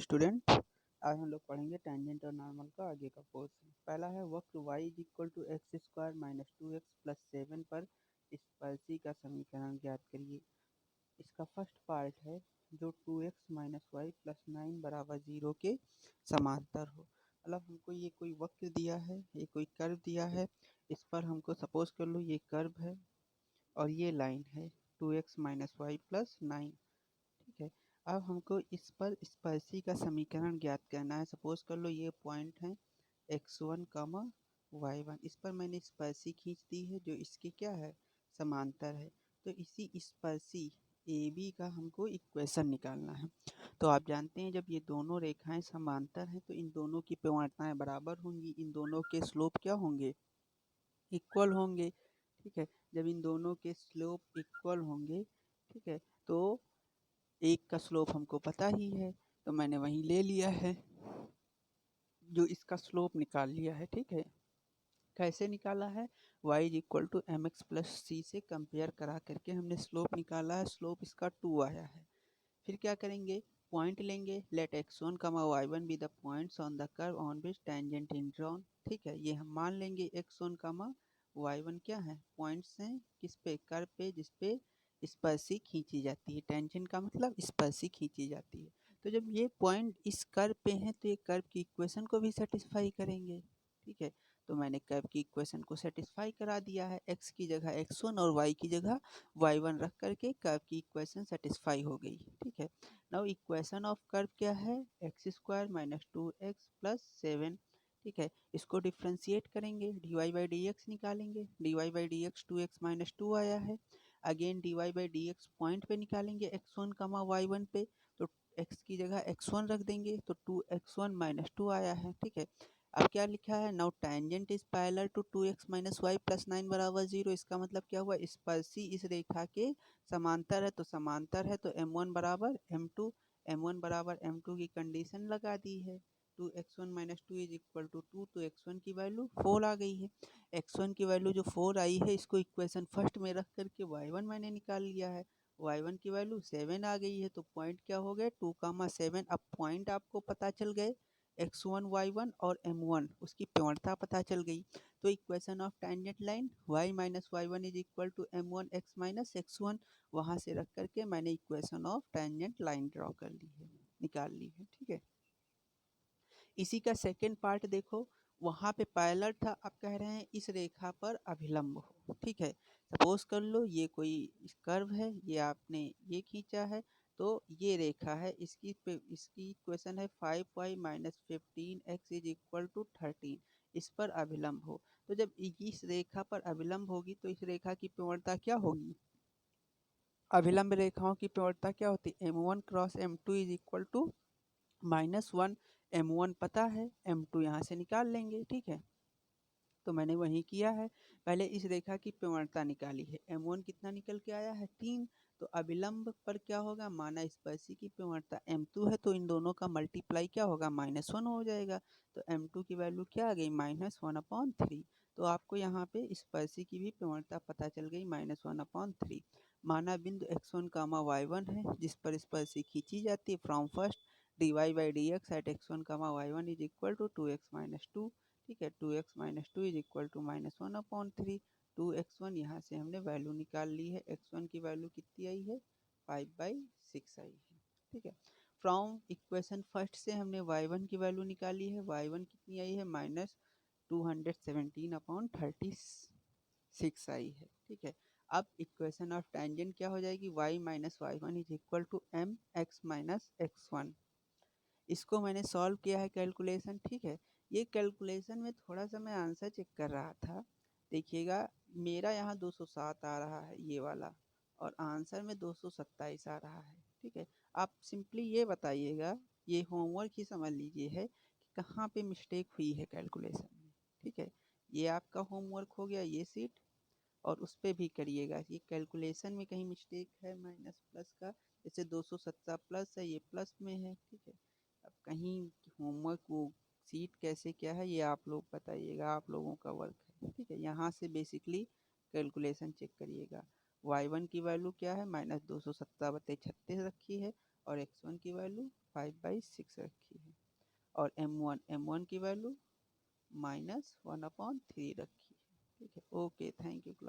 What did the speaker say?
Student, आज हम लोग पढ़ेंगे टेंजेंट और नॉर्मल का आगे का पोर्शन। पहला है वक्र y is equal to x square minus 2x plus 7 पर स्पर्शी का समीकरण ज्ञात करिए। इसका फर्स्ट पार्ट है जो 2x माइनस वाई प्लस 9 बराबर 0 के समांतर हो। मतलब हमको ये कोई वक्र दिया है, ये कोई कर्व दिया है, इस पर हमको सपोज कर लो ये कर्व है और ये लाइन है 2x माइनस वाई प्लस 9। ठीक है, अब हमको इस पर स्पर्शी का समीकरण ज्ञात करना है। सपोज कर लो ये पॉइंट है x1 कामा y1, इस पर मैंने स्पर्शी खींच दी है जो इसके क्या है, समांतर है। तो इसी स्पर्शी AB का हमको इक्वेशन निकालना है। तो आप जानते हैं जब ये दोनों रेखाएं समांतर हैं तो इन दोनों की प्रवणताएं बराबर होंगी, इन दोनों के स्लोप क्या होंगे, इक्वल होंगे। ठीक है, जब इन दोनों के स्लोप इक्वल होंगे, ठीक है, तो एक का स्लोप हमको पता ही है तो मैंने वहीं ले लिया है जो इसका स्लोप निकाल लिया है। ठीक है, कैसे निकाला है, y is equal to m x plus c से कंपेयर करा करके हमने स्लोप निकाला है। स्लोप इसका 2 आया है। फिर क्या करेंगे, पॉइंट लेंगे, लेट x1 कमा y1 be the points on the curve on which tangent in drawn. ठीक है, ये हम मान लेंगे x1 कमा y1 क्या है, पॉइंट्स हैं किस पे, कर्व पे जिस पे स्पर्शी खींची जाती है। टेंजेंट का मतलब स्पर्शी खींची जाती है। तो जब ये पॉइंट इस कर्व पे हैं तो ये कर्व की इक्वेशन को भी सेटिस्फाई करेंगे। ठीक है, तो मैंने कर्व की इक्वेशन को सेटिस्फाई करा दिया है, x की जगह x1 और y की जगह y1 रख करके कर्व की इक्वेशन सेटिस्फाई हो गई। ठीक है, नाउ इक्वेशन ऑफ कर्व क्या है, x square minus 2x plus 7। ठीक है, इसको डिफ्रेंशिएट करेंगे, dy बाई डी एक्स निकालेंगे, dy by d x 2x minus 2 आया है। Again dy by d x point पे निकालेंगे x1 कमा y1 पे, तो x की जगह x1 रख देंगे तो 2x1 माइनस 2 आया है। ठीक है, अब क्या लिखा है, now tangent is parallel to 2x minus y plus 9 बराबर 0। इसका मतलब क्या हुआ, स्पर्शी इस रेखा के समांतर है, तो समांतर है तो m1 बराबर m2, m1 बराबर m2 की कंडीशन लगा दी है। 2x1 minus 2 is equal to 2, तो x1 की वैल्यू 4 आ गई है। x1 की वैल्यू जो 4 आई है इसको इक्वेशन फर्स्ट में रख करके y1 मैंने निकाल लिया है, y1 की वैल्यू 7 आ गई है। तो पॉइंट क्या हो गए, 2,7। अब पॉइंट आपको पता चल गए x1 y1 और m1, उसकी प्रवणता पता चल गई। तो equation of tangent line y minus y1 is equal to m1 x minus x1, वहाँ से रख करके मैंने equation of tangent line draw कर ली है, निकाल ली है। ठीक है, इसी का सेकेंड पार्ट देखो, वहाँ पे पैरेलल था, अब कह रहे हैं इस रेखा पर अभिलंब हो। ठीक है, सपोज कर लो ये कोई कर्व है, ये आपने ये खींचा है, तो ये रेखा है, इसकी इक्वेशन है 5y minus 15x is equal to 13, इस पर अभिलंब हो। तो जब इस रेखा पर अभिलंब होगी तो इस रेखा की प्रवणता क्या होगी, अभिलंब रेखाओं की प्रवणता क्या होती है, m1 cross m2 is equal to -1। m1 पता है, m2 यहाँ से निकाल लेंगे। ठीक है, तो मैंने वही किया है, पहले इस रेखा की प्रवणता निकाली है, m1 कितना निकल के आया है 3। तो अभिलंब पर क्या होगा, माना स्पर्शी की प्रवणता m2 है तो इन दोनों का मल्टीप्लाई क्या होगा, -1 हो जाएगा। तो m2 की वैल्यू क्या आ गई, -1/3। तो आपको यहाँ पे स्पर्शी की भी प्रवणता पता चल गई, -1/3। माना बिंदु x1 कामा y1 है जिस पर स्पर्शी खींची जाती है, from first dy by d x at x1 comma y1 is equal to 2x minus 2। ठीक है, 2x minus 2 is equal to -1/3। 2x1 यहाँ से हमने वैल्यू निकाल ली है, x1 की वैल्यू कितनी आई है, 5/6 आई है। ठीक है, फ्रॉम इक्वेशन फर्स्ट से हमने y1 की वैल्यू निकाली है, y1 कितनी आई है, -217/36 आई है। ठीक है, अब इक्वेशन ऑफ टेंजेंट क्या हो जाएगी, y minus y1 is equal to m x minus x1। इसको मैंने सॉल्व किया है कैलकुलेशन। ठीक है, ये कैलकुलेशन में थोड़ा सा मैं आंसर चेक कर रहा था, देखिएगा मेरा यहाँ 207 आ रहा है ये वाला, और आंसर में 227 आ रहा है। ठीक है, आप सिंपली ये बताइएगा, ये होमवर्क ही समझ लीजिए है कि कहाँ पे मिस्टेक हुई है कैलकुलेशन में। ठीक है, ये आपका होमवर्क हो गया ये सीट, और उस पर भी करिएगा, ये कैलकुलेशन में कहीं मिस्टेक है माइनस प्लस का, जैसे 270 प्लस है ये प्लस में है। ठीक है, अब कहीं होमवर्क वो सीट कैसे क्या है ये आप लोग बताइएगा, आप लोगों का वर्क है। ठीक है, यहाँ से बेसिकली कैलकुलेशन चेक करिएगा। y1 की वैल्यू क्या है, -270/36 रखी है, और x1 की वैल्यू 5/6 रखी है। और m1 की वैल्यू -1/3 रखी है। ठीक है, ओके, थैंक यू क्लास।